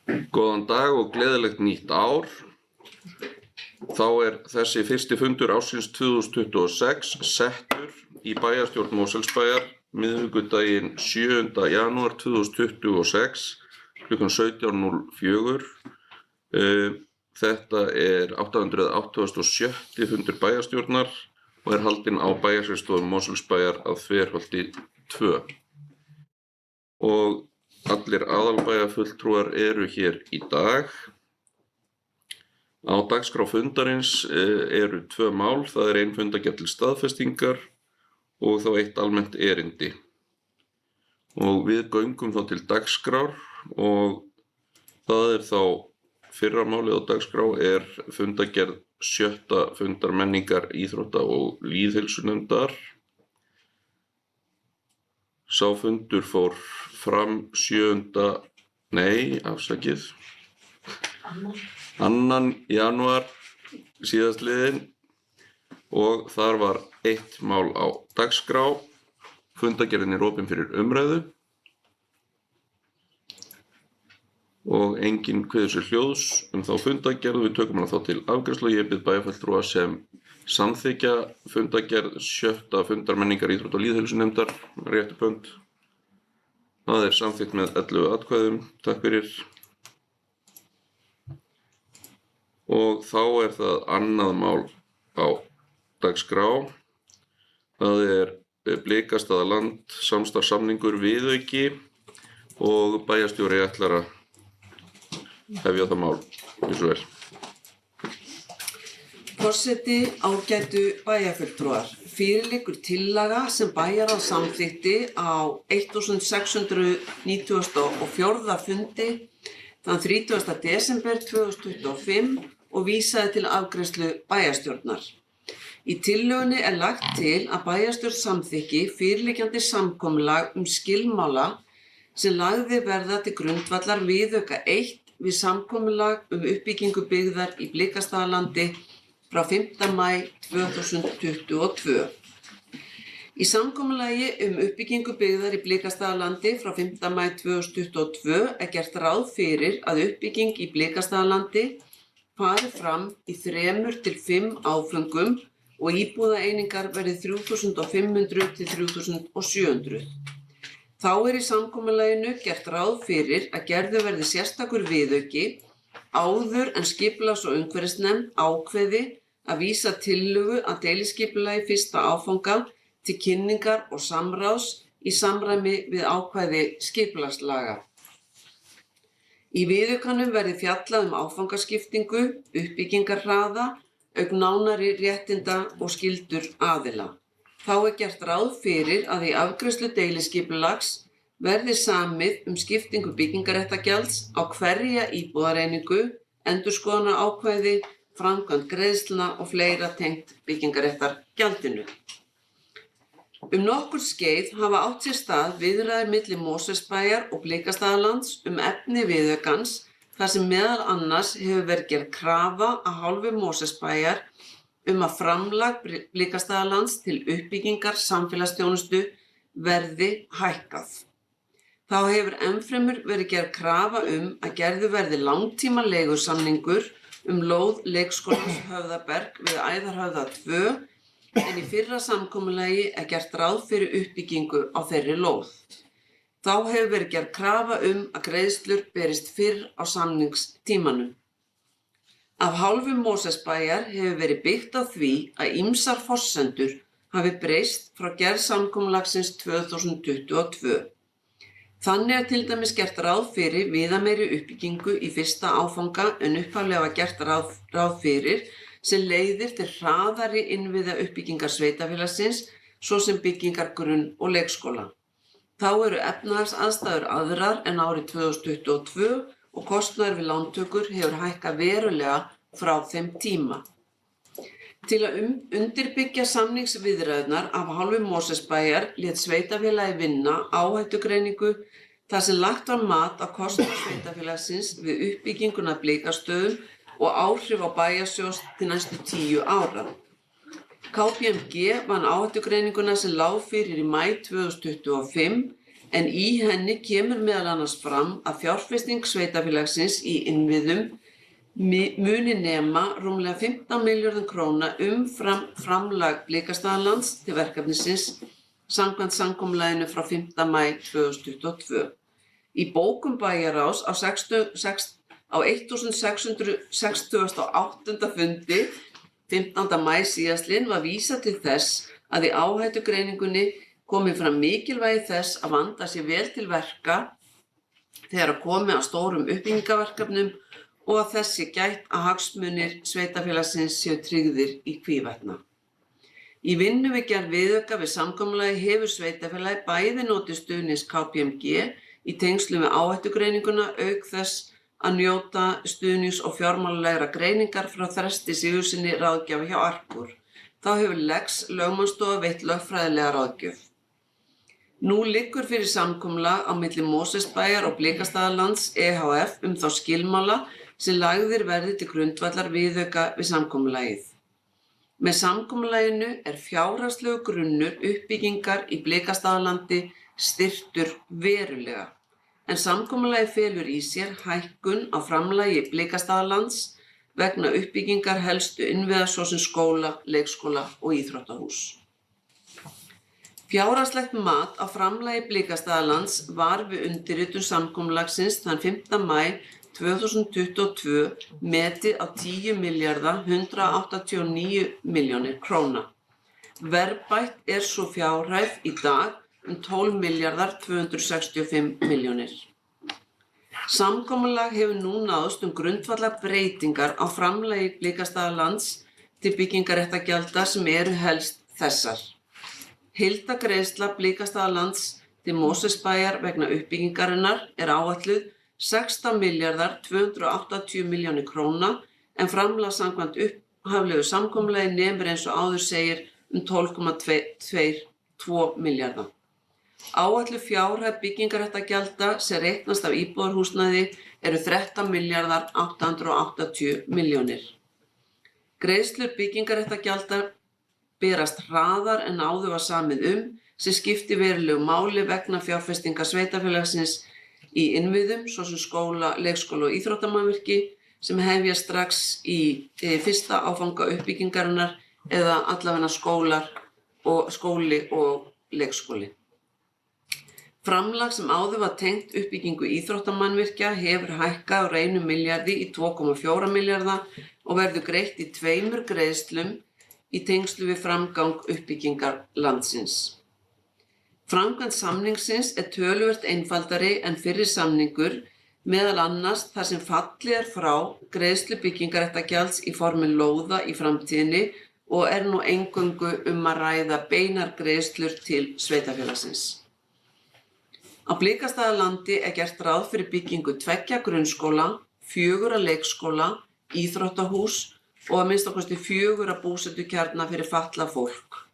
Góðan dag og gleðilegt nýtt ár. Þá þessi fyrsti fundur ársins 2026 settur í bæjarstjórn Mosfellsbæjar miðvikudaginn 7. janúar 2026 klukkan 17:04. Þetta 887. fundur bæjarstjórnar og haldinn á bæjarskrifstofu Mosfellsbæjar að Þverholti 2. Og allir aðalbæjarfulltrúar eru hér í dag. Á dagskrá fundarins eru 2 mál, það ein fundargerð til staðfestingar og þá 1 almennt erindi. Og við göngum þá til dagskrár og það þá fyrra málið á dagskrá fundargerð 7. fundar menningar, íþrótta og lýðheilsunefndar. Sá fundur fór fram 2. janúar síðastliðinn og þar var 1 mál á dagskrá. Fundargerðin opin fyrir umræðu og enginn kveður sér hljóðs þá fundargerð. Við tökum hana þá til afgreiðslu og ég bið bæjarfulltrúa sem samþykkja fundargerð 7. fundar menningar, íþrótta og lýðheilsunefndar rétt upp hönd. Það samþykkt með 11 atkvæðum. Takk fyrir. Og þá það annað mál á dagskrá. Það Blikastaðaland samstarfssamningur viðauki og bæjarstjóri ætlar að hefja það mál. Gjörðu svo vel. Forseti, ágætu bæjarfulltrúar. Fyrir liggur tillaga sem bæjarráð samþykkti á 1694. fundi þann 30. desember 2025 og vísaði til afgreiðslu bæjarstjórnar. Í tillögunni lagt til að bæjarstjórn samþykki fyrirliggjandi samkomulag skilmála sem lagði verða til grundvallar viðauka 1 við samkomulag uppbyggingu byggðar í Blikastaðalandi frá 5. maí 2022. Í samkomulagi uppbyggingu byggðar í Blikastaðalandi frá 5. maí 2022 gert ráð fyrir að uppbygging í Blikastaðalandi fari fram í 3 til 5 áföngum og íbúðaeiningar verði 3500 til 3700. Þá í samkomulaginu gert ráð fyrir að gerður verði sérstakur viðauki áður en skipulags- og umhverfisnefnd ákveði að vísa tillögu að deiliskipulagi 1. áfanga til kynningar og samráðs í samræmi við ákvæði skipulagslaga. Í viðaukanum verði fjallað áfangaskiptingu, uppbyggingarhraða, auk nánari réttinda og skyldur aðila. Þá gert ráð fyrir að í afgreiðslu deiliskipulags verði samið skiptingu byggingarréttargjalds á hverja íbúðareiningu, endurskoðunarákvæði, framkvæmd greiðslna og fleira tengt byggingarréttargjaldinu. Nokkurt skeið hafa átt sér stað viðræður milli Mosfellsbæjar og Blikastaðalands efni viðaukans þar sem meðal annars hefur verið gerð krafa af hálfu Mosfellsbæjar að framlag Blikastaðalands til uppbyggingar samfélagsþjónustu verði hækkað. Þá hefur ennfremur verið gerð krafa að gerður verði langtímaleigusamningur lóð leikskólans Höfðaberg við Æðarhöfða 2 en í fyrra samkomulagi gert ráð fyrir uppbyggingu á þeirri lóð. Þá hefur verið gerð krafa að greiðslur berist fyrr á samningstímanum. Af hálfu Mosfellsbæjar hefur verið byggt á því að ýmsar forsendur hafi breyst frá gerð samkomulagsins 2022. Þannig til dæmis gert ráð fyrir viðameiri uppbyggingu í 1. áfanga en upphaflega var gert ráð fyrir sem leiðir til hraðari innviða uppbyggingar sveitarfélagsins, svo sem byggingar grunn- og leikskóla. Þá efnahagsaðstæður aðrar en árið 2022 og kostnaður við lántökur hefur hækkað verulega frá þeim tíma. Til að undirbyggja samningsviðræðurnar af hálfu Mosfellsbæjar lét sveitarfélagið vinna áhættugreiningu þar sem lagt var mat á kostnað sveitarfélagsins við uppbygginguna Blikastöðum og áhrif á bæjarsjóð til næstu 10 ára. KPMG vann áhættugreininguna sem lá fyrir í maí 2025 en í henni kemur meðal annars fram að fjárfesting sveitarfélagsins í innviðum muni nema rúmlega 15 milljörðum króna umfram framlag Blikastaðalands til verkefnisins samkvæmt samkomulaginu frá 5. maí 2022. Í bókum bæjarráðs á 1668. fundi 15. maí síðastliðinn var vísað til þess að í áhættugreiningunni komi fram mikilvægi þess að vanda sér vel til verka þegar komi að stórum uppbyggingarverkefnum og að þess sé gætt að hagsmunir sveitarfélagsins séu tryggðir í hvívetna. Í vinnu við gerð viðauka við samkomulagið hefur sveitarfélagið bæði notið stuðnings KPMG í tengslum við áhættugreininguna auk þess að njóta stuðnings og fjármálalegra greiningar frá Þresti Sigurðssyni ráðgjafa hjá Arkur. Þá hefur Lex lögmannsstofa veitt lögfræðilega ráðgjöf. Nú liggur fyrir samkomulag á milli Mosfellsbæjar og Blikastaðalands ehf. Þá skilmála sem lagðir verði til grundvallar viðauka við samkomulagið. Með samkomulaginu fjárhagslegur grunnur uppbyggingar í Blikastaðalandi styrktur verulega, en samkomulagið felur í sér hækkun á framlagi Blikastaðalands vegna uppbyggingar helstu innviða svo sem skóla, leikskóla og íþróttahús. Fjárhagslegt mat á framlagi Blikastaðalands var við undirritun samkomulagsins þann 5. maí 2022 metið á 10.189 milljónir króna. Verðbætt svo fjárhæð í dag 12.265 milljónir. Samkomulag hefur nú náðst grundvallarbreytingar á framlagi Blikastaðalands til byggingarréttagjalda sem eru helst þessar. Heildargreiðsla Blikastaðalands til Mosfellsbæjar vegna uppbyggingarinnar áætluð 16.280 milljónir króna en framlag samkvæmt upphaflegu samkomulagi nemur eins og áður segir 12,22 milljarða. Áætluð fjárhæð byggingarréttagjalda sem reiknast af íbúðarhúsnæði 13.880 milljónir. Greiðslur byggingarréttagjalda berast hraðar en áður var samið sem skiptir verulegu máli vegna fjárfestinga sveitarfélagsins í innviðum, svo sem skóla, leikskóla og íþróttamannvirki sem hefja strax í fyrsta áfanga uppbyggingarinnar eða allavega skóli og leikskóli. Framlag sem áður var tengt uppbyggingu íþróttamannvirkja hefur hækkað úr 1 milljarði í 2,4 milljarða og verður greitt í 2 greiðslum í tengslu við framgang uppbyggingar landsins. Framkvæmd samningsins töluvert einfaldari en fyrri samningur, meðal annars þar sem fallið frá greiðslu byggingarréttagjalds í formi lóða í framtíðinni og nú eingöngu að ræða beinar greiðslur til sveitarfélagsins. Á Blikastaðalandi gert ráð fyrir byggingu 2 grunnskóla, 4 leikskóla, íþróttahús og að minnsta kosti 4 búsetukjarna fyrir fatlað fólk.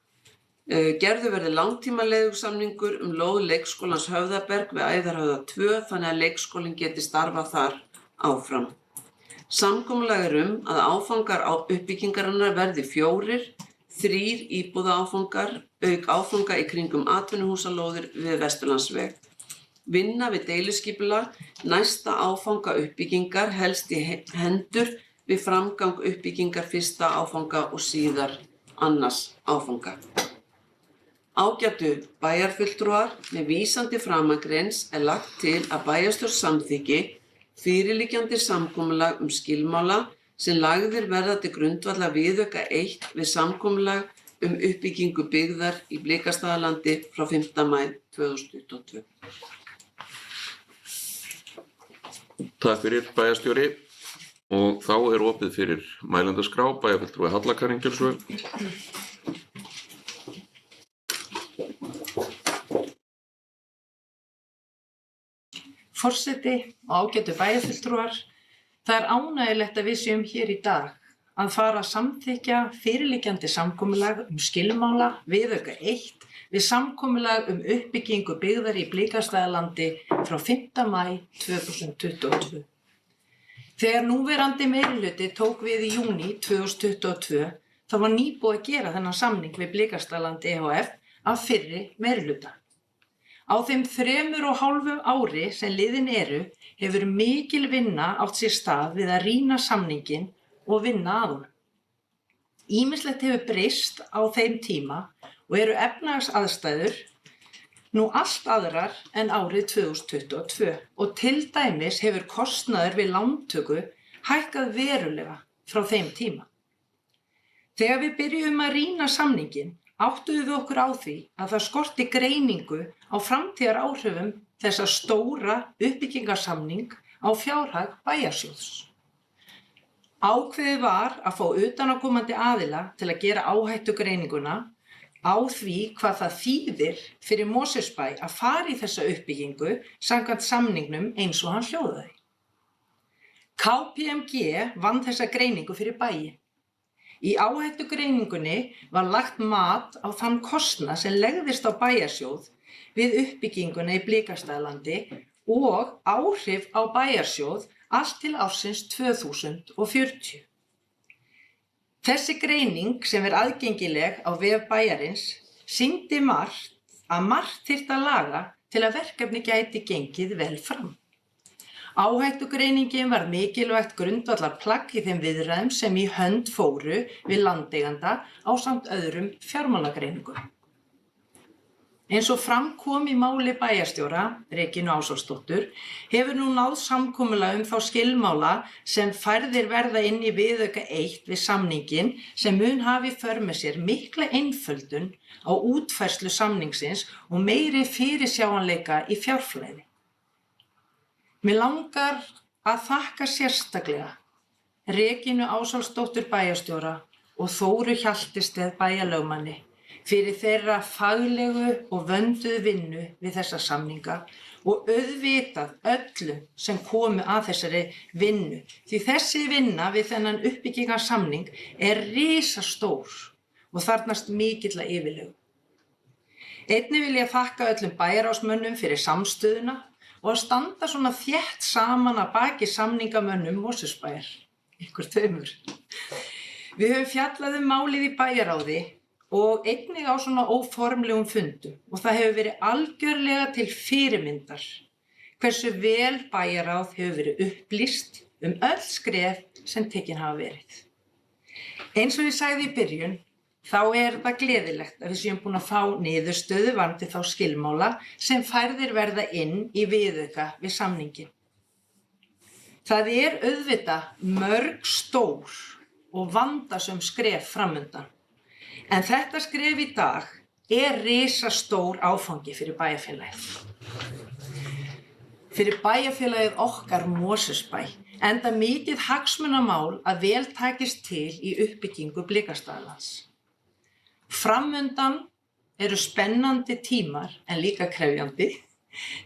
Gerður verði langtímaleigusamningur lóð leikskólans Höfðaberg við Æðarhöfða 2 þannig að leikskólinn geti starfað þar áfram. Samkomulag að áfangar á uppbyggingarinnar verði 4, 3 íbúðaáfangar, auk áfanga í kringum atvinnuhúsalóðir við Vesturlandsveg. Vinna við deiluskipulag næsta áfanga uppbyggingar helst í hendur við framgang uppbyggingar fyrsta áfanga og síðar annars áfanga. Ágætu bæjarfulltrúar með vísan til framangreinds lagt til að bæjarstjórn samþykki fyrirliggjandi samkomulag skilmála sem lagðir verða til grundvallar viðauka 1 við samkomulag uppbyggingu byggðar í Blikastaðalandi frá 5. maí 2022. Takk fyrir bæjarstjóri og þá opið fyrir mælendaskrá bæjarfulltrúi Halla Katrín Gylfsvöld. Forseti og ágætu bæjarfulltrúar, það ánægjulegt að við séum hér í dag að fara að samþykkja fyrirliggjandi samkomulag skilmála viðauka 1 við samkomulag uppbyggingu byggðar í Blikastaðalandi frá 5. maí 2022. Þegar núverandi meirihluti tók við í júní 2022, þá var nýbúið að gera þennan samning við Blikastaðaland ehf. Af fyrri meirihluta. Á þeim 3,5 ári sem liðin eru hefur mikil vinna átt sér stað við að rýna samninginn og vinna að honum. Ýmislegt hefur breyst á þeim tíma og eru efnahagsaðstæður nú allt aðrar en árið 2022 og til dæmis hefur kostnaður við lántöku hækkað verulega frá þeim tíma. Þegar við byrjuðum að rýna samninginn áttuðum við okkur á því að það skorti greiningu á framtíðaráhrifum þessa stóra uppbyggingarsamning á fjárhag bæjarsjóðs. Ákveðið var að fá utanaðkomandi aðila til að gera áhættugreininguna á því hvað það þýðir fyrir Mosfellsbæ að fara í þessa uppbyggingu samkvæmt samningnum eins og hann hljóðaði. KPMG vann þessa greiningu fyrir bæinn. Í áhættugreiningunni var lagt mat á þann kostnað sem legðist á bæjarsjóð við uppbygginguna í Blikastaðalandi og áhrif á bæjarsjóð allt til ársins 2040. Þessi greining sem aðgengileg á vef bæjarins sýndi að margt þyrfti að laga til að verkefni gæti gengið vel fram. Áhættugreiningin var mikilvægt grundvallarplagg í þeim viðræðum sem í hönd fóru við landeiganda ásamt öðrum fjármálagreiningum. Eins og fram kom í máli bæjarstjóra, Regínu Ásólfsdóttur, hefur nú náð samkomulag þá skilmála sem færðir verða inn í viðauka 1 við samninginn sem mun hafi í för með sér mikla einföldun á útfærslu samningsins og meiri fyrirsjáanleika í fjárflæði. Mér langar að þakka sérstaklega Regínu Ásólfsdóttur bæjarstjóra og Þóru Hjaltesteð bæjarlögmanni fyrir þeirra faglegu og vönduðu vinnu við þessa samninga og auðvitað öllum sem komu að þessari vinnu. Því þessi vinna við þennan uppbyggingarsamning risastór og þarfnast mikilla yfirlegu. Einnig vil ég þakka öllum bæjarráðsmönnum fyrir samstöðuna og að standa svona þétt saman að baki samningamönnum Mosfellsbæjar, ykkur tveimur. Við höfum fjallað málið í bæjarráði og einnig á svona óformlegum fundum og það hefur verið algjörlega til fyrirmyndar hversu vel bæjarráð hefur verið upplýst öll skref sem tekin hafa verið. Eins og ég sagði í byrjun, þá það gleðilegt að við séum búin að fá niðurstöðu varðandi þá skilmála sem færðir verða inn í viðauka við samninginn. Það auðvitað mörg stór og vandasöm skref framundan, en þetta skref í dag risastór áfangi fyrir bæjarfélagið. Fyrir bæjarfélagið okkar Mosfellsbæ, enda mikið hagsmunamál að vel takist til í uppbyggingu Blikastaðalands. Framundan eru spennandi tímar en líka krefjandi.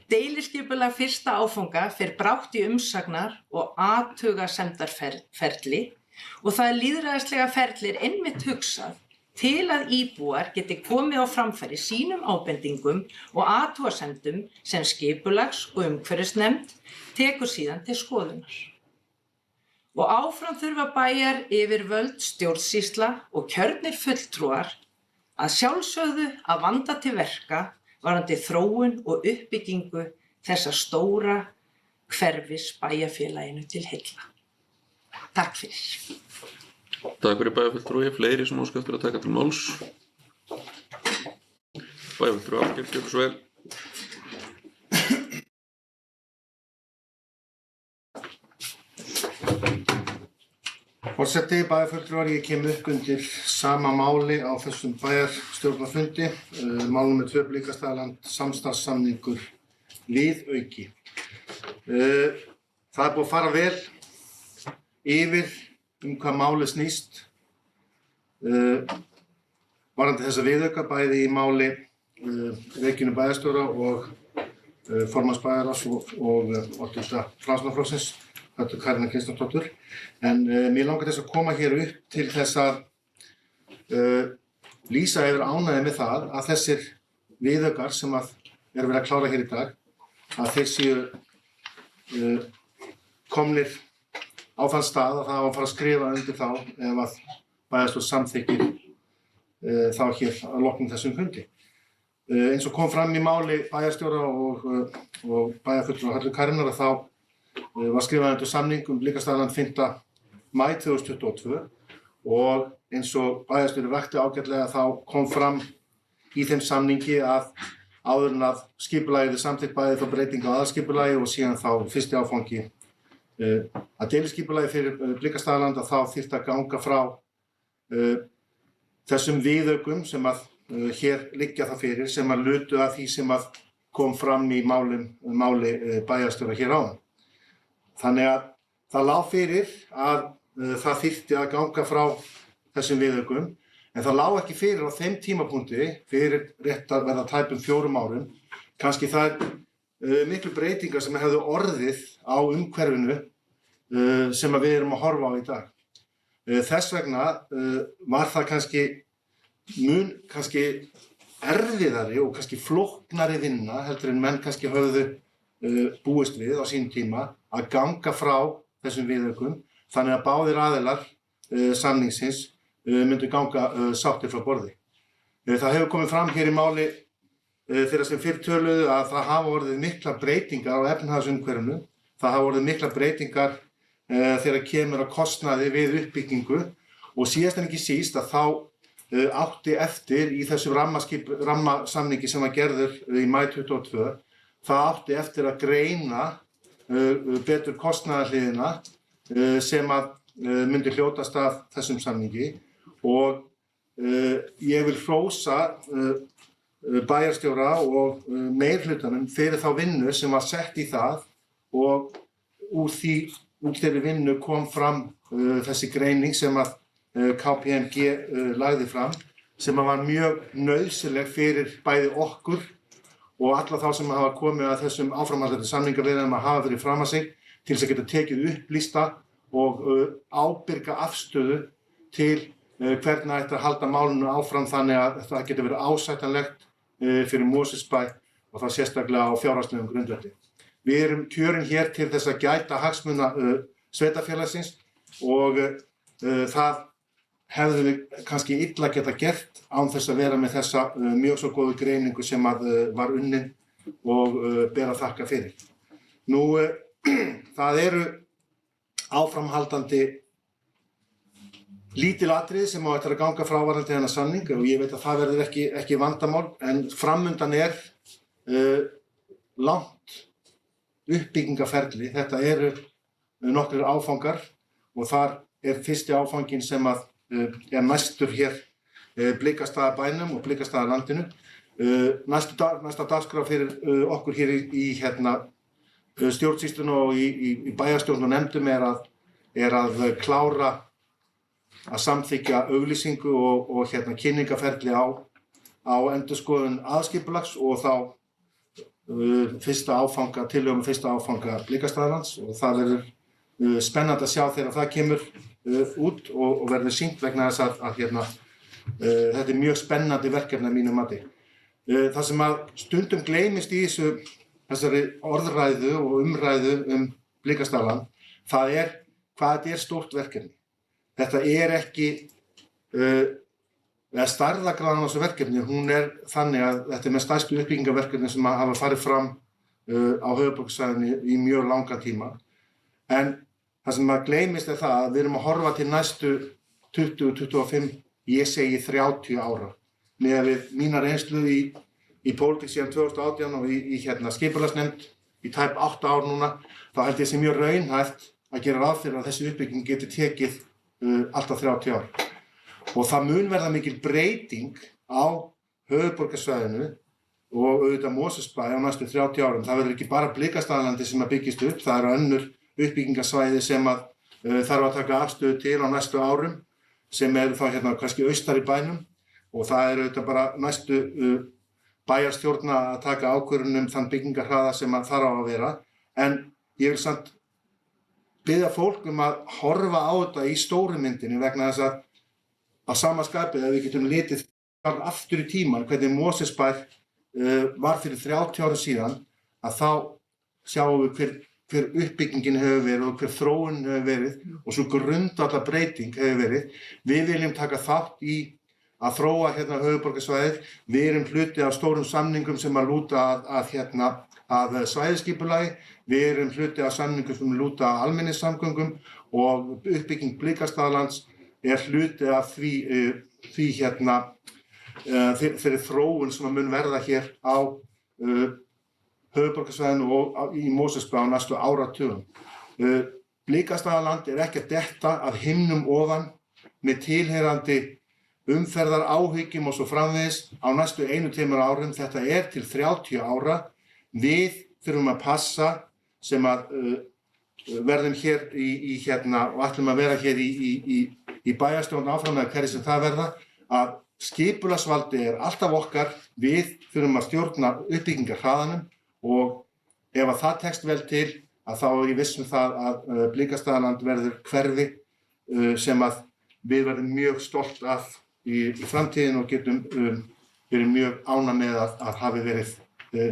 Deiliskipulag fyrsta áfanga fer brátt í umsagnar og athugasemdarferli og það lýðræðislega ferli einmitt hugsað til að íbúar geti komið á framfæri sínum ábendingum og athugasemdum sem skipulags- og umhverfisnefnd tekur síðan til skoðunar. Og áfram þurfa bæjaryfirvöld, stjórnsýsla og kjörnir fulltrúar að sjálfsögðu að vanda til verka varðandi þróun og uppbyggingu þessa stóra hverfis bæjarfélaginu til heilla. Takk fyrir. Takk fyrir bæjarfulltrúi, fleiri sem óska eftir að taka til máls. Bæjarfulltrúi Ásgeir, gjörðu svo vel. Forseti, bæjarfulltrúar, ég kem upp undir sama máli á þessum bæjarstjórnarfundi, mál númer 2 Blikastaðaland, samstarfssamningur viðauki. Það búið að fara vel yfir hvað málið snýst varðandi þessa viðauka, bæði í máli Regínu bæjarstjóra og formanns bæjarráðs og oddvita Framsóknarflokksins, Karínar Kristjánsdóttur. En mér langar þess að koma hér upp til þess að lýsa yfir ánægju með það að þessir viðaukar sem verið að klára hér í dag, að þeir séu komnir á þann stað að það á að fara að skrifa undir þá ef að bæjarstjórn samþykkir þá hér að loknum þessum fundi. Eins og kom fram í máli bæjarstjóra og bæjarfulltrúa Höllu Karínar að þá var skrifað undir samning Blikastaðaland 5. maí 2022 og eins og bæjarstjóri vakti ágætlega þá kom fram í þeim samningi að áður en að skipulagið samþykkt bæði þá breytingu á aðalskipulagi og síðan þá fyrsti áfangi að deiliskipulagi fyrir Blikastaðaland að þá þyrfti að ganga frá þessum viðaukum sem að hér liggja það fyrir sem að lutu að því sem að kom fram í máli bæjarstjóra hér áðan. Þannig að það lá fyrir að það þyrfti að ganga frá þessum viðaukum en það lá ekki fyrir á þeim tímapunkti fyrir rétt að verða tæpum 4 árum. Kannski það miklu breytingar sem hefðu orðið á umhverfinu sem að við erum að horfa á í dag. Þess vegna var það kannski erfiðari og kannski flóknari vinna heldur en menn kannski höfðu búist við á sínum tíma að ganga frá þessum viðaukum þannig að báðir aðilar samningsins myndu ganga sáttir frá borði. Það hefur komið fram hér í máli þeirra sem fyrr töluðu að það hafa orðið miklar breytingar á efnahagsumhverfinu, það hafa orðið miklar breytingar þegar kemur að kostnaði við uppbyggingu og síðast en ekki síst að þá átti eftir í þessu rammasamningi sem var gerður í maí 2022, það átti eftir að greina betur kostnaðarhliðina sem að myndi hljótast af þessum samningi og ég vil hrósa bæjarstjóra og meirihlutanum fyrir þá vinnu sem var sett í það og úr þeirri vinnu kom fram þessi greining sem að KPMG lagði fram sem var mjög nauðsynleg fyrir bæði okkur og alla þá sem hafa komið að þessum áframhaldandi samningaviðræðum að hafa fyrir fram að sig til þess að geta tekið upplýsta og ábyrga afstöðu til hvernig ætti að halda málinu áfram þannig að það geti verið ásættanlegt fyrir Mosfellsbæ og það sérstaklega á fjárhagslegum grundvelli. Við erum kjörin hér til þess að gæta hagsmuna sveitarfélagsins og það hefðum við kannski illa geta gert án þess að vera með þessa mjög svo góðu greiningu sem að var unnin og ber að þakka fyrir. Nú, það eru áframhaldandi lítil atriði sem á eftir að ganga frá varðandi þennan samning og ég veit að það verður ekki vandamál en framundan langt uppbyggingaferli. Þetta eru nokkrir áfangar og þar fyrsti áfanginn sem að næstur hér Blikastaðabænum og Blikastaðalandinu. Næsta dagskrá fyrir okkur hér í stjórnsýslunni og í bæjarstjórn og nefndum er að klára að samþykkja auglýsingu og kynningaferli á endurskoðun aðalskipulags og þá tillögum fyrsta áfanga Blikastaðalands og það verður spennandi að sjá þegar það kemur út og verður sýnt vegna þess að þetta er mjög spennandi verkefni að mínu mati. Það sem að stundum gleymist í þessari orðræðu og umræðu Blikastaðaland, það hvað þetta stórt verkefni. Þetta ekki, stærðargráðan á þessu verkefni, hún þannig að þetta með stærstu uppbyggingarverkefni sem hafa farið fram á höfuðborgarsvæðinu í mjög langan tíma. En það sem að gleymist það að við erum að horfa til næstu 20-25, ég segi 30 ára. Með við mína reynslu í pólitík síðan 2018 og í skipulagsnefnd í tæp 8 ár núna, þá held ég sé mjög raunhæft að gera ráð fyrir að þessi uppbygging geti tekið alltaf 30 ár. Og það mun verða mikil breyting á höfuðborgarsvæðinu og auðvitað Mosfellsbæ á næstu 30 árum. Það verður ekki bara Blikastaðalandi sem að byggjast upp, það eru önnur uppbyggingarsvæði sem að þarf að taka afstöðu til á næstu árum sem þá kannski austar í bænum og það auðvitað bara næstu bæjarstjórna að taka ákvörðun þann byggingarhraða sem að þarf á að vera en ég vil samt biðja fólk að horfa á þetta í stóru myndinni vegna þess að á sama skapi að við getum litið aftur í tíman hvernig Mosfellsbæ var fyrir 30 árum síðan að þá sjáum við hver uppbyggingin hefur verið og hver þróun hefur verið og svo grundvallarbreyting hefur verið. Við viljum taka þátt í að þróa hérna höfuðborgarsvæðið. Við erum hluti af stórum samningum sem að lúta að svæðisskipulagi. Við erum hluti af samningum sem lúta að almenningssamgöngum og uppbygging Blikastaðalands hluti af því þeirri þróun sem mun verða hér á höfuðborgarsvæðinu og í Mosfellsbæ á næstu áratugum. Blikastaðaland ekki að detta af himnum ofan með tilheyrandi umferðaráhyggjum og svo framvegis á næstu 1-2 árum. Þetta til 30 ára. Við þurfum að passa sem að verðum hér og ætlum að vera hér í bæjarstjórn áfram eða hverju sem það verða, að skipulagsvaldi alltaf okkar. Við þurfum að stjórna uppbyggingarhraðanum og ef að það tekst vel til, að þá ég viss það að Blikastaðaland verður hverfi sem að við verðum mjög stolt af í framtíðin og getum verið mjög ánægð með að hafi verið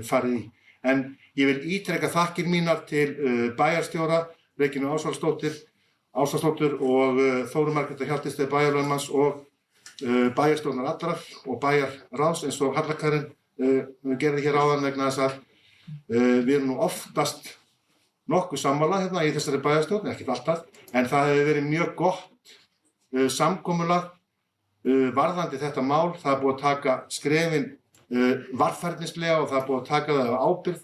farið í. En ég vil ítreka þakkir mínar til bæjarstjóra Regínu Ásvaldsdóttur og Þóru Margrétar Hjaltested bæjarlögmanns og bæjarstjórnar allrar og bæjarráðs eins og Halla Karen gerði hér áðan vegna þess að við erum nú oftast nokkuð sammála hérna í þessari bæjarstjórn, ekkert alltaf, en það hefur verið mjög gott samkomulag varðandi þetta mál. Það búið að taka skrefin varfærnislega og það búið að taka það af ábyrgð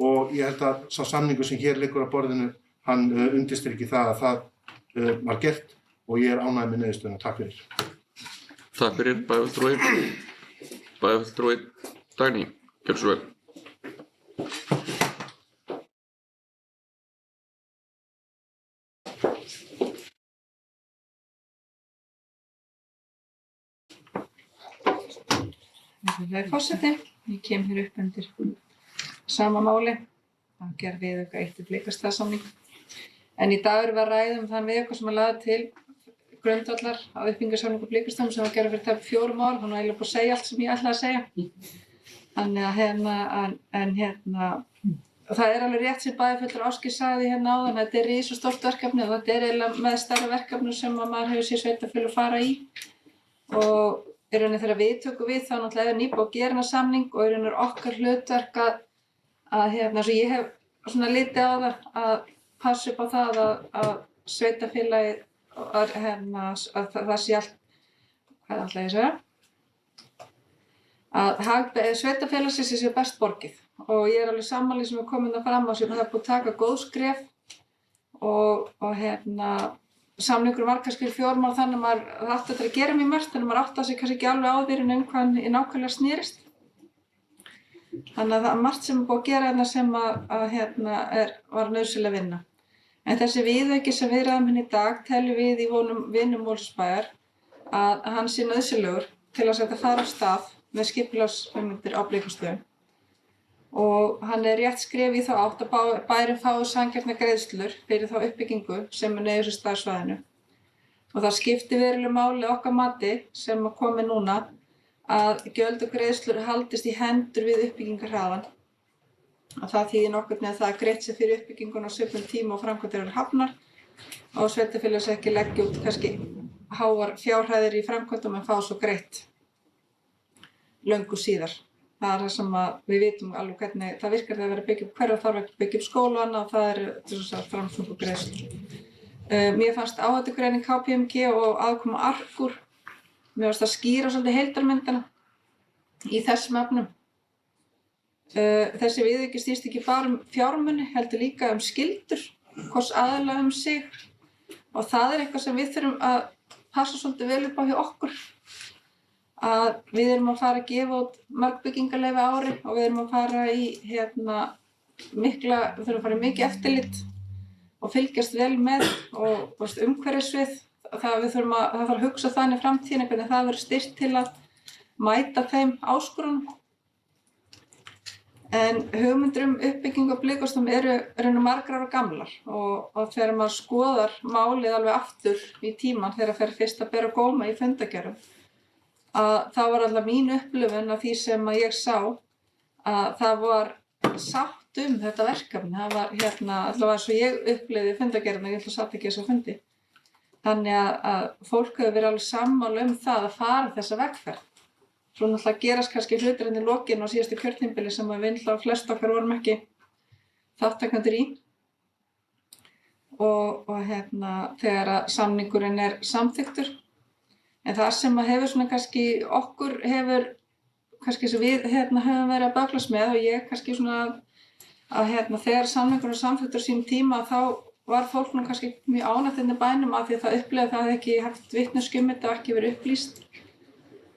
og ég held að sá samningur sem hér liggur á borðinu, hann undirstriki það að það var gert og ég ánægður með niðurstöðuna. Takk fyrir. Takk fyrir, bæjarfulltrúi Dagný. Gjörðu svo vel. Virðulegi forseti, ég kem hér upp undir sama máli, að gera viðauka 1 við Blikastaðasamning. En í dag erum við að ræða þann viðauka sem lagður til grundvallar á uppbyggingarsamningi Blikastaðasamnings sem var gerður fyrir tæpum 4 árum. Hann var eiginlega búinn að segja allt sem ég ætlaði að segja. Þannig að það alveg rétt sem bæjarfulltrúi Ásgeir sagði hérna áðan, þetta risastórt verkefni og þetta eiginlega með stærra verkefni sem að maður hefur séð sveitarfélög fara í. Og í rauninni þegar við tökum við þá náttúrulega nýbúið að gera þennan samning og í rauninni okkar hlutverk svo ég hef svona litið á það að passa upp á það að sveitarfélagið að það sé allt, hvað ætla ég að segja? Að hag sveitarfélagsins sé best borgið og ég alveg sammála sem er komin það fram á sem það er búið að taka góð skref og samningur var kannski 4 ár þannig að maður átti að gera mjög margt en maður átti sig kannski ekki alveg á því en hvað hann nákvæmlega snerist. Þannig að það margt sem er búið að gera þarna sem var nauðsynleg vinna. En þessi viðauki sem við ræðum hérna í dag teljum við í vinum Mosfellsbæjar að hann sé nauðsynlegur til að setja fara af stað með skipulagshugmyndir á Blikastöðum. Og hann rétt skref í þá átt að bærinn fái sanngjarnar greiðslur fyrir þá uppbyggingu sem eiga sér stað á svæðinu. Og það skiptir verulegu máli okkar mati sem komi núna að gjöld og greiðslur haldist í hendur við uppbyggingarhraðan. Og það þýðir nokkurn veginn að það greitt sér fyrir uppbyggingun á svipum tíma og framkvæmdir eru hafnar og sveitarfélög sem ekki leggja út kannski háar fjárhæðir í framkvæmdum en fá svo greitt löngu síðar. Það það sem við vitum alveg hvernig það virkar þegar verið að byggja upp hverja þarf að byggja upp skólan og það þessar framsöngu greiðslur. Mér fannst áhættugreining KPMG og aðkoma Arkur, mér fannst það skýra svolítið heildarmyndina í þessum efnum. Þessi viðauki snýst ekki bara fjármuni, heldur líka skyldur, hvors aðila sig og það eitthvað sem við þurfum að passa svolítið vel upp á hjá okkur. Að við erum að fara að gefa út mörg byggingarleyfi á ári og við erum að fara í við þurfum að fara í mikið eftirlit og fylgjast vel með og umhverfisvið. Það þarf að hugsa þannig framtíðina hvernig það verður styrkt til að mæta þeim áskorunum. En hugmyndir uppbyggingu á Blikastöðum eru margar ára gamlar og þegar maður skoðar málið alveg aftur í tímann þegar fer fyrst að bera góma í fundargerðum að það var alltaf mín upplifun af því sem að ég sá að það var sátt þetta verkefni. Það var allavega eins og ég upplifði fundargerðina, ég satt ekki þess að fundi. Þannig að fólk hefur verið alveg sammála það að fara þessa vegferð. Svo náttúrulega gerast kannski hlutir í lokin á síðustu kjörtímabili sem að við flest okkar vorum ekki þátttakendur í. Og þegar að samningurinn samþykktur. En það sem að hefur svona kannski okkur hefur, kannski sem við höfum verið að böklast með og ég kannski svona að þegar samningurinn samþykktur á sínum tíma þá var fólk nú kannski mjög ánægt inn í bænum af því að það upplifði að það hefði ekki haft vitneskju um þetta og ekki verið upplýst.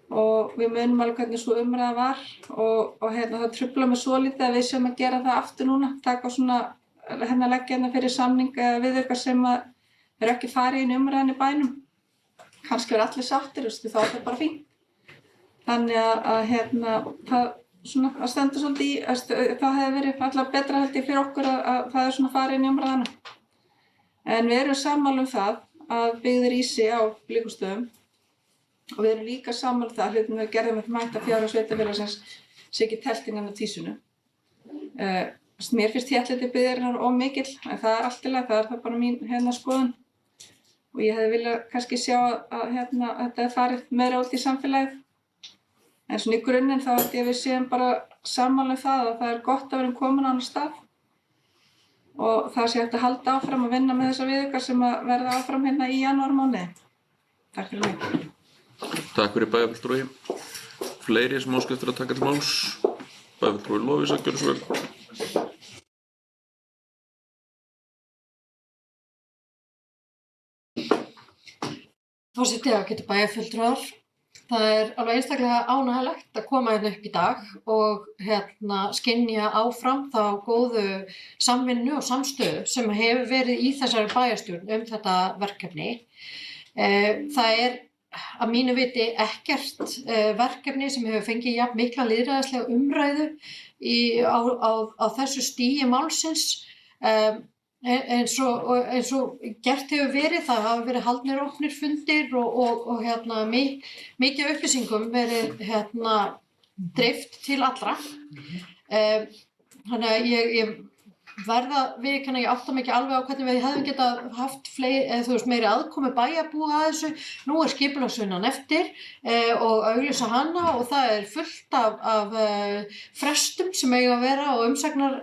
Og við munum alveg hvernig svo umræða var og það truflaði mig svolítið að við séum að gera það aftur núna, taka svona leggja fyrir samning eða viðauka sem eru ekki farið inn í umræðan í bænum. Kannski verið allir sáttir, þá er það bara fínt. Þannig að það stendur svolítið í, það hefði verið alltaf betra held ég fyrir okkur að það svona farið inn í umræðana. En við erum sammála það að byggð rísi á Blíkustöðum og við erum líka sammála það að hlutum við gerðum með mæta fjárhags sveitarfélagsins sé ekki telt innan á tísunu. Mér finnst þéttleiki byggðarinnar of mikill, en það allt í lagi, það það bara mín skoðun. Og ég hefði viljað kannski sjá að þetta hefði farið meira út í samfélagið. En svona í grunninn þá held ég að við séum bara sammála það að það gott að vera komin á annan stað. Og það sé hægt að halda áfram að vinna með þessa viðaukar sem að verða áfram í janúarmánuði. Takk fyrir mig. Takk fyrir bæjarfulltrúi. Fleiri sem óska eftir að taka til máls. Bæjarfulltrúi Lovísa, gjörðu svo vel. Forseti ágætu bæjarfulltrúar. Það alveg einstaklega ánægjulegt að koma hérna upp í dag og skynja áfram þá góðu samvinnu og samstöðu sem hefur verið í þessari bæjarstjórn þetta verkefni. Það að mínu viti ekkert verkefni sem hefur fengið jafn mikla lýðræðislega umræðu á þessu stigi málsins. Eins og gert hefur verið, það hafa verið haldnir opnir fundir og mikið upplýsingum verið dreift til allra. Þannig að ég verða viðurkenna, ég átta mig ekki alveg á hvernig við hefðum getað haft meiri aðkomu bæjarbúa að þessu. Nú skipulagsvinnan eftir og auglýsa hana og það fullt af frestum sem eiga að vera og umsagnar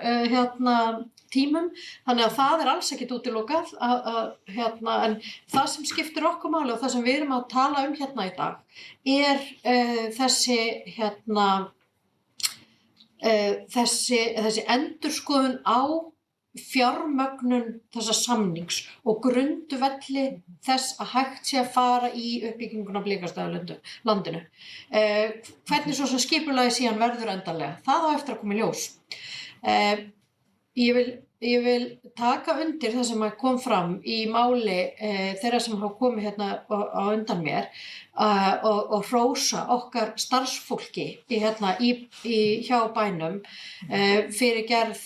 tímum, þannig að það alls ekkert útilokað en það sem skiptir okkur máli og það sem við erum að tala um í dag þessi endurskoðun á fjármögnun þessa samnings og grundvelli þess að hægt sé að fara í uppbygginguna á Blikastaðalandinu. Hvernig svo sem skipulagið síðan verður endanlega, það á eftir að koma í ljós. Ég vil taka undir það sem kom fram í máli þeirra sem hafa komið á undan mér og hrósa okkar starfsfólki hjá bænum fyrir gerð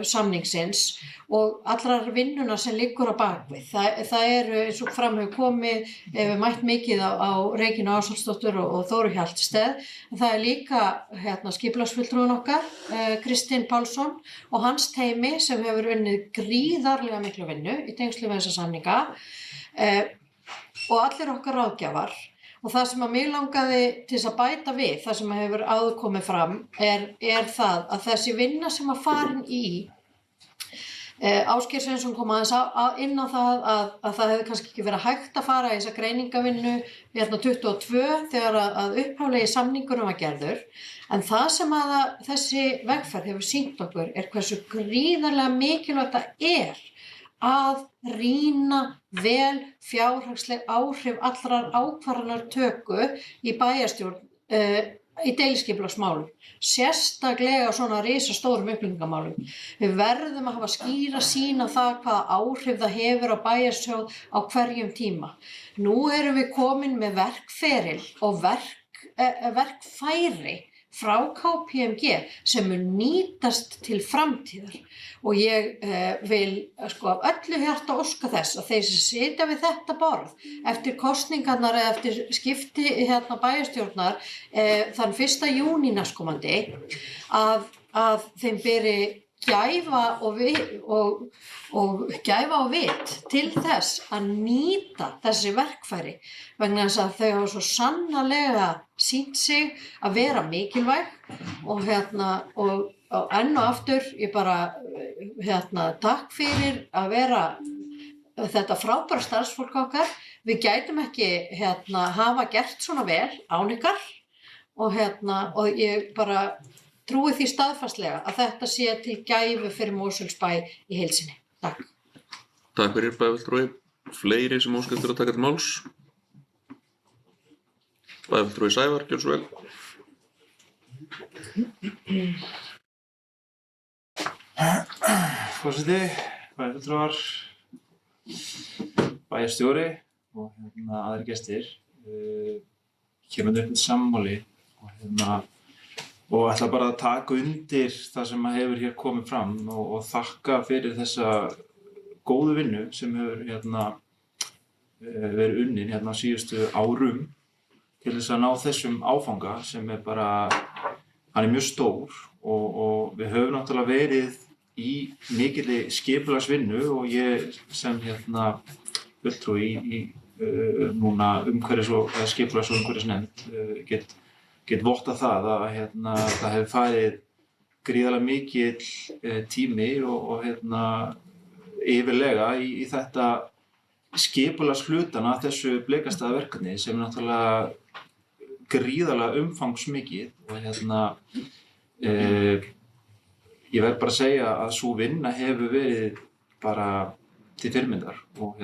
samningsins og allrar vinnuna sem liggur á bakvið. Það eins og fram hefur komið, mætt mikið á Regínu Ásaldsdóttur og Þóru Hjaltsteð. Það líka skipulagsfulltrúinn okkar, Kristinn Pálsson og hans teymi sem hefur unnið gríðarlega miklu vinnu í tengslum við þessa samninga og allir okkar ráðgjafar. Og það sem að mig langaði til þess að bæta við, það sem hefur áður komið fram, það að þessi vinna sem að farin í, Ásgeir Sveinsson kom aðeins inn á það að það hefði kannski ekki verið hægt að fara í þessa greiningavinnu 22 þegar að upphaflegi samningurinn var gerður. En það sem að þessi vegferð hefur sýnt okkur hversu gríðarlega mikilvægt það að rýna vel fjárhagsleg áhrif allrar ákvarðanartöku í bæjarstjórn í deiliskipulagsmálum, sérstaklega svona risastórum uppbyggingarmálum. Við verðum að hafa skýra sýn á það hvaða áhrif það hefur á bæjarstjórn á hverjum tíma. Nú erum við komin með verkferil og verkfæri frá KPMG sem mun nýtast til framtíðar og ég vil af öllu hjarta óska þess að þeir sem sitja við þetta borð eftir kosningarnar eða eftir skipti bæjarstjórnar þann 1. júní næstkomandi að þeim beri gæfa og gæfa og vit til þess að nýta þessi verkfæri vegna þess að þau hafa svo sannarlega sýnt sig að vera mikilvæg og og enn og aftur ég bara takk fyrir að vera þetta frábæra starfsfólk okkar. Við gætum ekki hafa gert svona vel án ykkar og ég bara trúi því staðfastlega að þetta sé til gæfu fyrir Mosfellsbæ í heild sinni. Takk. Takk fyrir bæjarfulltrúi. Fleiri sem óska eftir að taka til máls? Bæjarfulltrúi Sævar, gjörðu svo vel. Forseti, bæjarfulltrúar, bæjarstjóri og aðrir gestir. Kemur upp til sammáli og ætla bara að taka undir það sem hefur hér komið fram og þakka fyrir þessa góðu vinnu sem hefur verið unnin á síðustu árum til þess að ná þessum áfanga sem bara, hann mjög stór og við höfum náttúrulega verið í mikilli skipulagsvinnu og ég sem fulltrúi í núna skipulags- og umhverfisnefnd get vottað það að það hefur farið gríðarlega mikill tími og yfirlega í þetta skipulagshlutana þessu Blikastaðaverkefni sem náttúrulega gríðarlega umfangsmikið og ég verð bara að segja að sú vinna hefur verið bara til fyrirmyndar og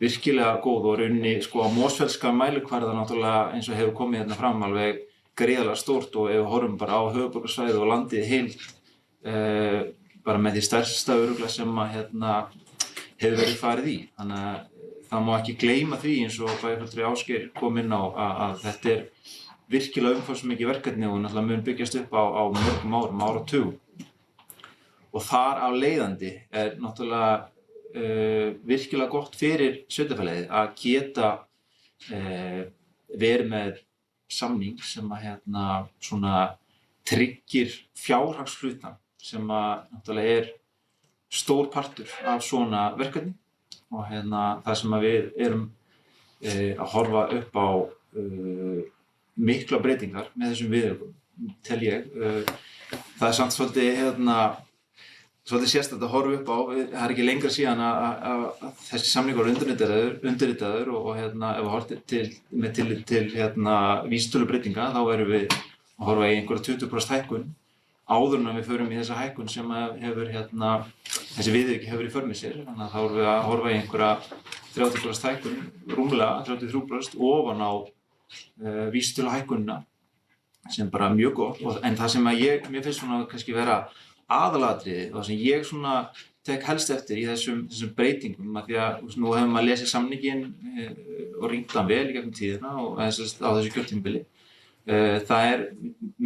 virkilega góð og rauninni á Mosfellska mælikvarða náttúrulega eins og hefur komið fram alveg gríðarlega stórt og ef við horfum bara á höfuðborgarsvæðið og landið heilt bara með því stærsta örugglega sem hefur verið farið í. Þannig að það má ekki gleyma því eins og bæjarfulltrúi Ásgeir kom inn á að þetta virkilega umfangsmikið verkefni og náttúrulega mun byggjast upp á mörgum árum, áratugum. Og þar af leiðandi náttúrulega virkilega gott fyrir sveitarfélagið að geta verið með samning sem svona tryggir fjárhagshlutann sem náttúrulega stór partur af svona verkefni og það sem við erum að horfa upp á mikla breytingar með þessum viðaukum, tel ég. Það samt svolítið sérstakt að horfa upp á, það ekki lengra síðan að þessi samningur undirritaður og ef við horfum með tillit til vísitölubreytinga þá erum við að horfa í einhverja 20% hækkun áður en við förum í þessa hækkun sem hefur þessi viðauki hefur í för með sér. Þannig að þá erum við að horfa í einhverja 30% hækkun, rúmlega 33% ofan á vísitöluhækkunina sem bara mjög gott. En það sem mér finnst kannski vera aðalatriði og það sem ég tek helst eftir í þessum breytingum að því að nú hefur maður lesið samninginn og rýnt hann vel í gegnum tíðina og á þessu kjörtímabili. Það mér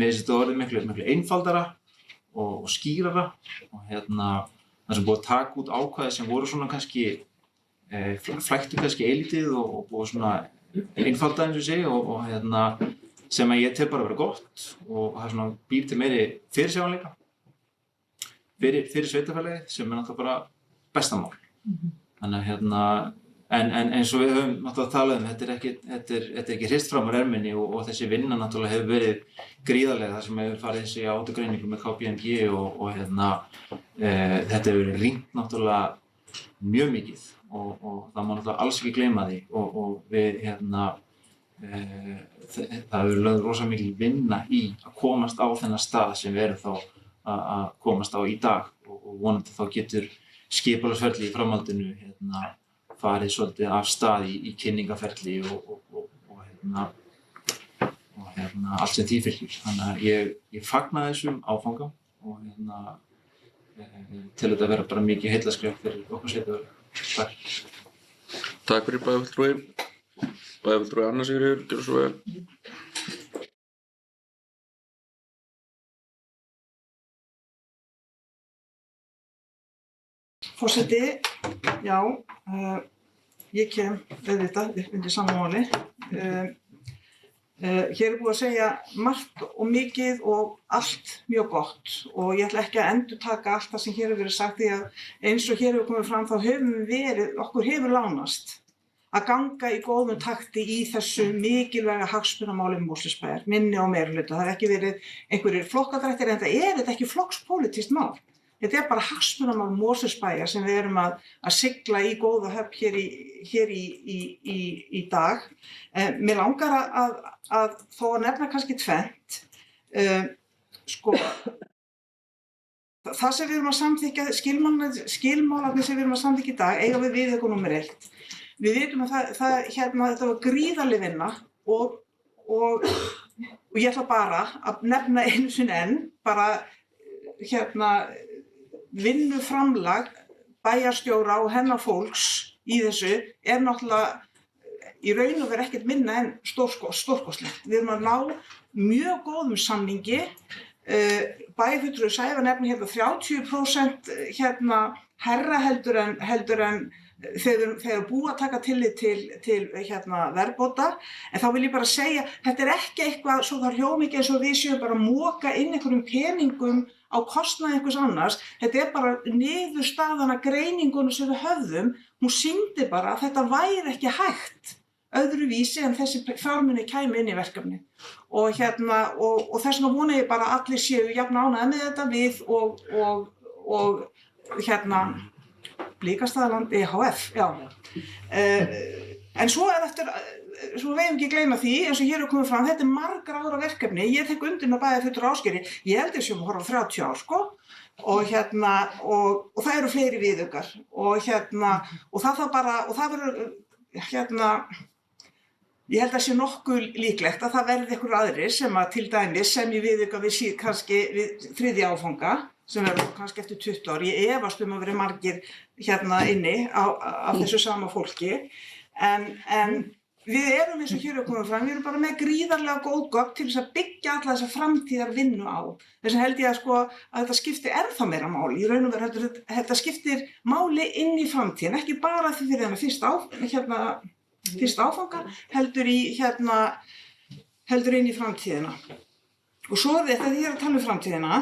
finnst þetta orðið miklu einfaldara og skýrara og það sem búið að taka út ákvæði sem voru kannski flæktu kannski eilítið og búið einfalda eins og ég segi og sem ég tel bara að vera gott og það býr til meiri fyrirsjáanleika fyrir sveitarfélagið sem náttúrulega bara besta mál. Þannig en eins og við höfum náttúrulega talað þetta er ekki hrist fram úr erminni og þessi vinna náttúrulega hefur verið gríðarlega þar sem hefur farið þessi átugreiningu með KPMG og þetta hefur verið rýnt náttúrulega mjög mikið og það má náttúrulega alls ekki gleyma því og við það hefur lögð rosa mikil vinna í að komast á þennan stað sem við erum þá að komast á í dag og vonandi þá getur skipulagsferli í framhaldinu farið svolítið af stað í kynningaferli og allt sem því fylgir. Þannig að ég fagna þessum áfanga og til þetta vera bara mikið heillaskref fyrir okkur sveitarfélag. Takk fyrir bæjarfulltrúi. Bæjarfulltrúi Anna Sigríður, gjörðu svo vel. Forseti, já, ég kem auðvitað upp undir sama máli. Hér búið að segja margt og mikið og allt mjög gott og ég ætla ekki að endurtaka allt það sem hér hefur verið sagt því að eins og hér hefur komið fram þá okkur hefur lánast að ganga í góðum takti í þessu mikilvæga hagsmunamáli Mosfellsbæjar, minni og meirihluta. Það hefur ekki verið einhverjir flokkadrættir en þetta ekki flokkspólitískt mál. Þetta bara hagsmunamál Mosfellsbæjar sem við erum að sigla í góða höfn hér í dag. Mér langar að þó að nefna kannski tvennt. Það sem við erum að samþykkja, skilmálarnir sem við erum að samþykkja í dag, eiga við viðauka númer 1. Við vitum að þetta var gríðarleg vinna og ég ætla bara að nefna einu sinni enn, bara vinnuframlag bæjarstjóra og hennar fólks í þessu náttúrulega í raun og veru ekkert minna en stórkostlegt. Við erum að ná mjög góðum samningi, bæjarfulltrúi Sævar nefnir 30% herra heldur en þegar búið að taka tillit til verðbóta, en þá vil ég bara segja, þetta ekki eitthvað svo það hljómi ekki eins og við séum bara að moka inn einhverjum peningum á kostnaði einhvers annars, þetta bara niðurstaðan af greiningunum sem við höfðum, hún sýndi bara að þetta væri ekki hægt öðruvísi en þessi fjármuni kæmi inn í verkefni. Og þess vegna vona ég bara að allir séu jafn ánægðir með þetta við og Blikastaðaland EHF, já. En svo svo við ekki gleyma því, eins og hér er komið fram, þetta margra ára verkefni, ég tek undir með bæjarfulltrúa Ásgeiri, ég held séum að horfa á 30 ár, sko, og það eru fleiri viðaukar, og það þarf bara, og það verður, ég held að sé nokkuð líklegt að það verði einhverjir aðrir sem að til dæmis semji viðauka við kannski við 3. áfanga, sem verður kannski eftir 20 ár. Ég efast að vera margir inni af þessu sama fólki. En við erum eins og hér er komið fram, við erum bara með gríðarlega góð gögn til þess að byggja alla þessa framtíðar vinnu á. Þess vegna held ég að þetta skiptir ennþá meira máli. Í raun og veru þetta skiptir máli inn í framtíðin, ekki bara því fyrir fyrsta áfanga, heldur inn í framtíðina. Og svo þetta því að tala um framtíðina,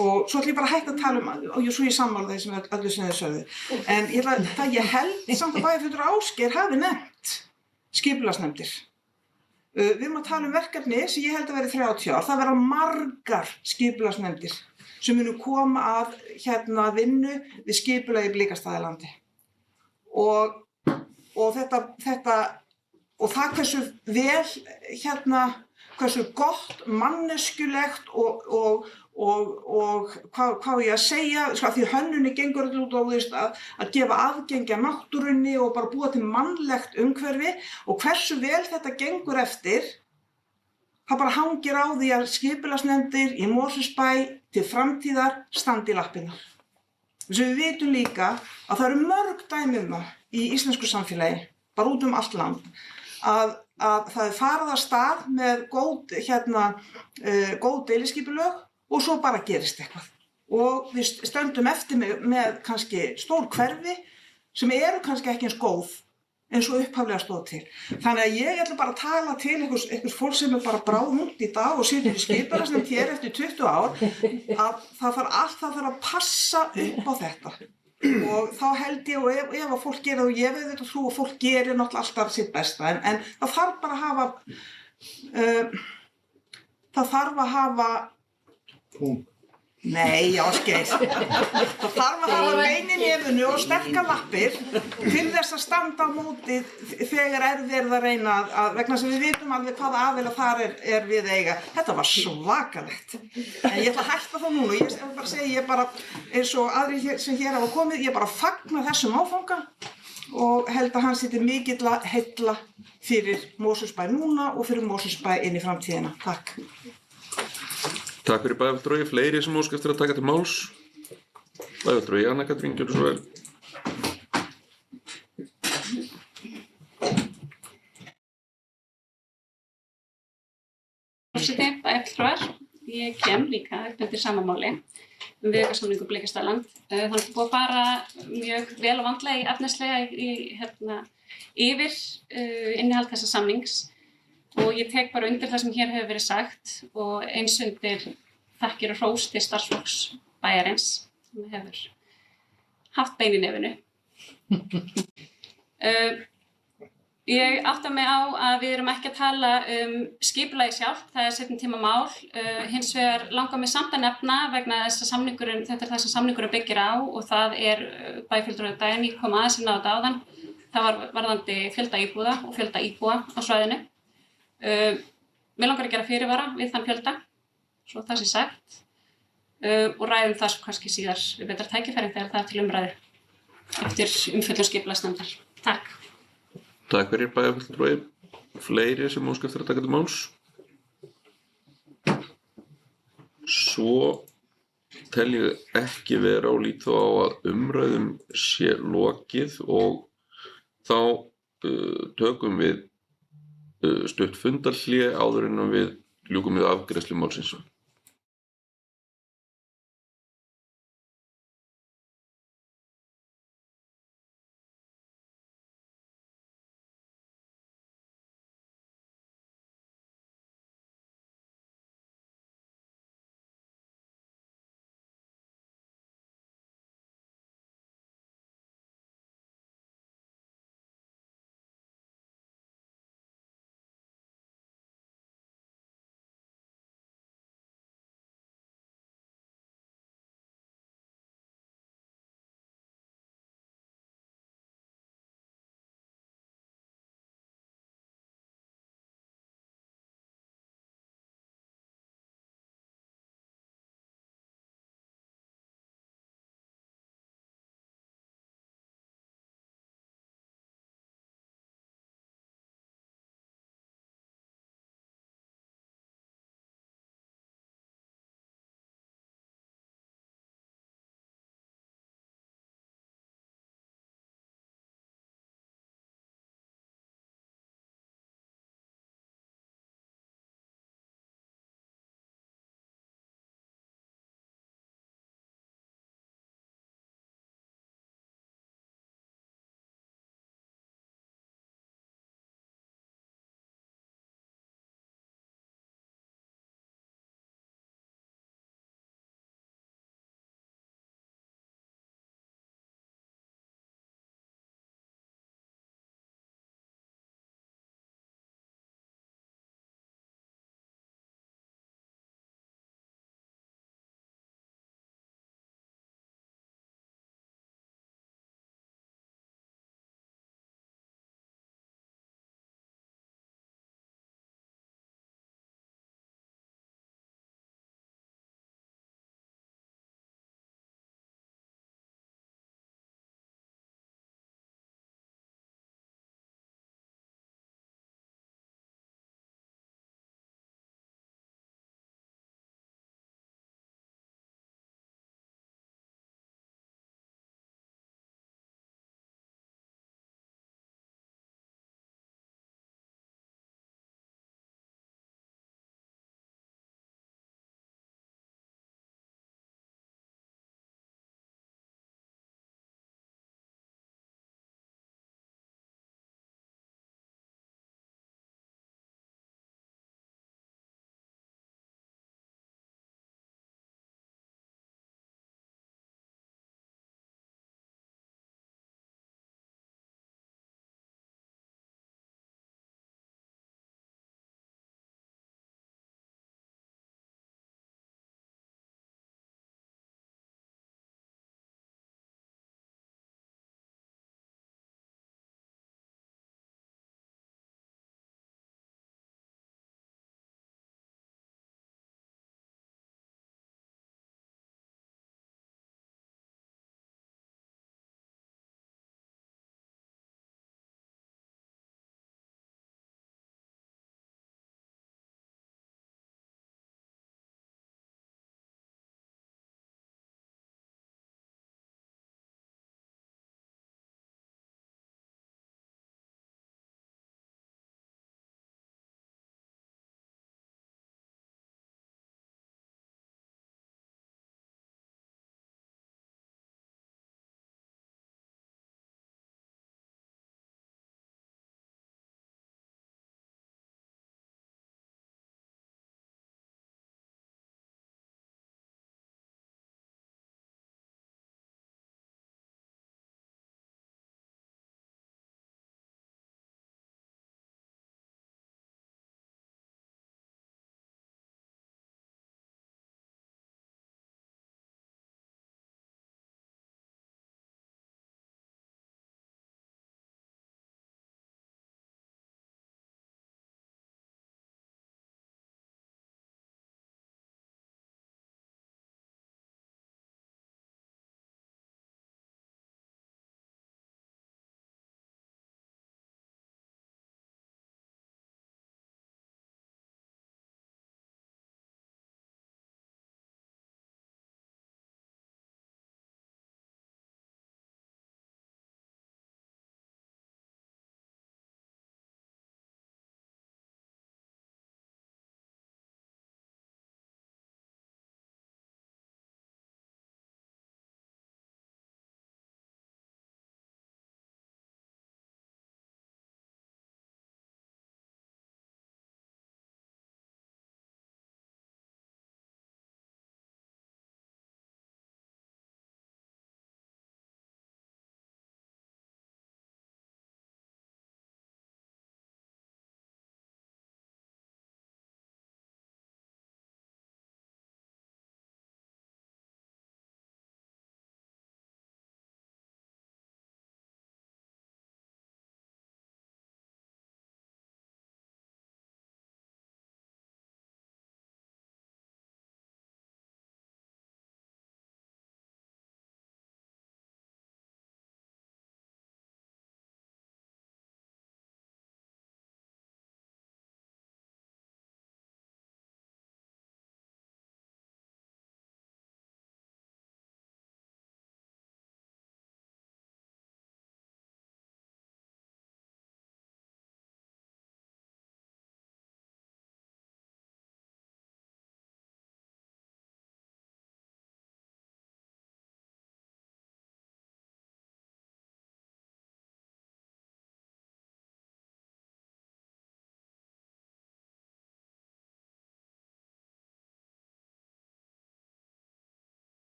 og svo ætlum ég bara að hætta að tala og svo ég sammála þeir sem öllu sem þeir sögðu. En ég held samt að bæjarfulltrúi Ásgeir hafi nefnt skipulagsnefndir. Við erum að tala um verkefni sem ég held að veri 30 ár. Það verða margar skipulagsnefndir sem munu koma að vinnu við skipulagi í Blikastaðalandi. Og það hversu vel hversu gott, manneskjulegt og hvað ég að segja, því hönnunni gengur út á að gefa aðgengi að náttúrunni og bara búa til mannlegt umhverfi og hversu vel þetta gengur eftir, það bara hangir á því að skipulagsnefndir í Mosfellsbæ til framtíðar standi í lappirnar. Þess að við vitum líka að það eru mörg dæmi í íslensku samfélagi, bara út allt land, að það farið af stað með góð deiliskipulög og svo bara gerist eitthvað. Og við stöndum eftir með kannski stór hverfi sem eru kannski ekki eins góð eins og upphaflega stóð til. Þannig að ég ætla bara að tala til einhvers fólk sem bara bráðungt í dag og situr í skipulagsnefnd hér eftir 20 ár að það þarf að passa upp á þetta. Og þá held ég, og ef að fólk gerir það, og ég veit þetta trú að fólk gerir náttúrulega alltaf sitt besta, en það þarf bara að hafa, Nei, Ásgeir. Það þarf að hafa bein í nefinu og sterkar lappir til þess að standa á móti þegar verið að reyna vegna sem við vitum alveg hvaða aðila þar við eiga. Þetta var svakalegt. En ég ætla að hætta þá núna og ég bara segja, ég bara, eins og aðrir sem hér hafa komið, ég bara fagna þessum áfanga og held að hann sittir mikilla heilla fyrir Mosfellsbæ núna og fyrir Mosfellsbæ inn í framtíðina. Takk. Takk fyrir bæjarfulltrúi, fleiri sem óska eftir að taka til máls. Bæjarfulltrúi Anna Katrín, gjörðu svo vel. Forseti, bæjarfulltrúar, ég kem líka undir sama máli viðaukasamningu Blikastaðaland. Þannig að búið að fara mjög vel og vandlega efnislega yfir innihald þessa samnings. og ég tek bara undir það sem hér hefur verið sagt og eins undir þakkir og hrós til starfsfólks bæjarins sem hefur haft bein í nefinu. Ég átta mig á að við erum ekki að tala skipulagið sjálft, það er seinni tíma mál. Hins vegar langar mig samt að nefna vegna þess að samningurinn, þetta er það sem samningurinn byggir á og það er bæjarfulltrúi Dagný kom aðeins inn á þetta áðan. Það var varðandi fjölda íbúða og fjölda íbúa á svæðinu. Mig langar að gera fyrirvara við þann fjölda, svo það sé sagt, og ræðum það kannski síðar við betra tækifæri þegar það er til umræðu eftir umfjöllun skipulagsnefndar. Takk. Takk fyrir bæjarfulltrúi. Fleiri sem óska eftir að taka til máls? Svo tel ég ekki vera og lít þó á að umræðum sé lokið og þá tökum við stutt fundarhlé áður en við ljúkum við afgreiðslu málsins.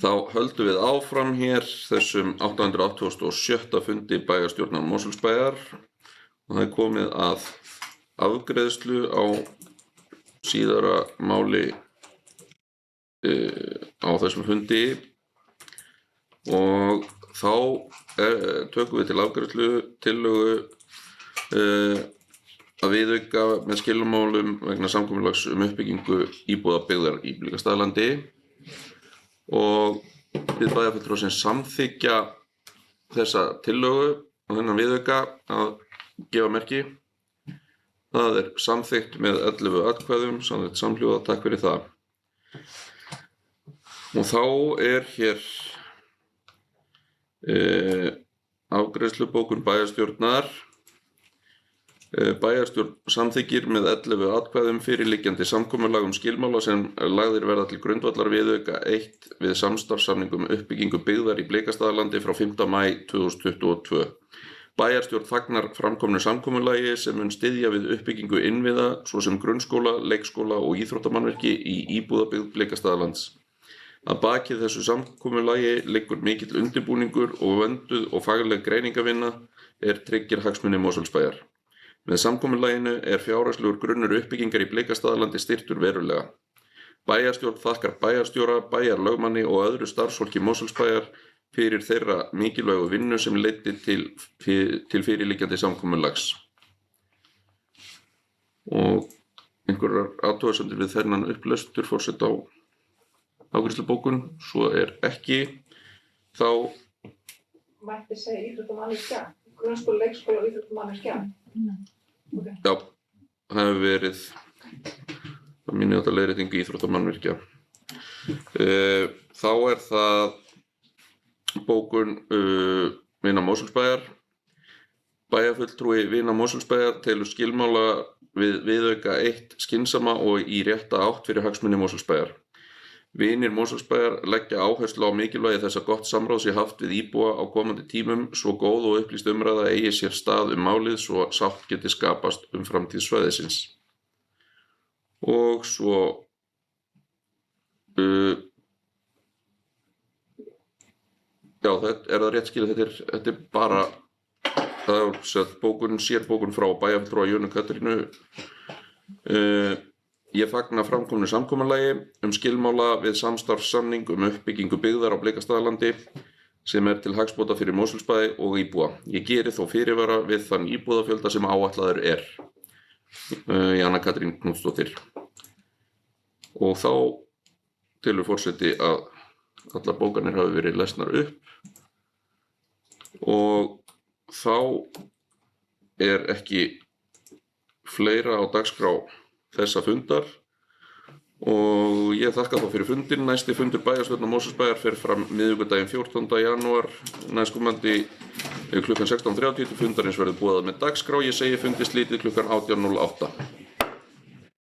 Þá höldum við áfram hér þessum 887. fundi bæjarstjórnar Mosfellsbæjar og það komið að afgreiðslu á síðara máli á þessum fundi og þá tökum við til afgreiðslu tillögu að viðauka með skilmálum vegna samkomulags uppbyggingu íbúðabyggðar í Blikastaðalandi og við bæjarfulltrúar samþykkja þessa tillögu og þennan viðauka að gefa merki. Það samþykkt með 11 atkvæðum, samþykkt samhljóða, takk fyrir það. Og þá hér afgreiðslubókun bæjarstjórnar. Bæjarstjórn samþykkir með 11 atkvæðum fyrirliggjandi samkomulag skilmála sem lagðir verða til grundvallar viðauka 1 við samstarfssamning uppbyggingu byggðar í Blikastaðalandi frá 5. maí 2022. Bæjarstjórn fagnar framkomnu samkomulagi sem mun styðja við uppbyggingu innviða svo sem grunnskóla, leikskóla og íþróttamannvirki í íbúðabyggð Blikastaðalands. Að baki þessu samkomulagi liggur mikill undirbúningur og vönduð og fagleg greiningavinna tryggir hagsmuni Mosfellsbæjar. Með samkomulaginu fjárhagslegur grunnur uppbyggingar í Blikastaðalandi styrktur verulega. Bæjarstjórn þakkar bæjarstjóra, bæjarlögmanni og öðru starfsfólki Mosfellsbæjar fyrir þeirra mikilvægu vinnu sem leiddi til fyrirliggjandi samkomulags. Og einhverjar athugasemdir við þennan upplestur forseta á afgreiðslubókun, svo ekki. Þá Mætti segja íþróttamannvirkja, grunnskóla, leikskóla og íþróttamannvirkja. Já, það hefur verið leiðrétting íþróttamannvirkja. Þá það bókun Vina Mosfellsbæjar. Bæjarfulltrúi Vina Mosfellsbæjar telur skilmála við viðauka 1 skynsama og í rétta átt fyrir hagsmuni Mosfellsbæjar. Vinir Mosfellsbæjar leggja áherslu á mikilvægi þess að gott samráð sé haft við íbúa á komandi tímum svo góð og upplýst umræða eigi sér stað málið svo sátt geti skapast framtíð svæðisins. Og svo já, það rétt skilið, þetta bara bókun, sérbókun frá bæjarfulltrúa Jönu Katrínu. Ég fagna framkomnu samkomulagi skilmála við samstarfssamning uppbyggingu byggðar á Blikastaðalandi sem til hagsbóta fyrir Mosfellsbæ og íbúa. Ég geri þó fyrirvara við þann íbúðafjölda sem áætlaður Jana Katrín Knútsdóttir. Og þá telur forseti að allar bókanir hafi verið lesnar upp og þá ekki fleira á dagskrá þessa fundar og ég þakka þá fyrir fundin. Næsti fundur bæjarstjórnar Mosfellsbæjar fer fram miðvikudaginn 14. janúar næstkomandi klukkan 16:30 til fundarins verður boðað með dagskrá. Ég segi fundi slítið klukkan 18:08.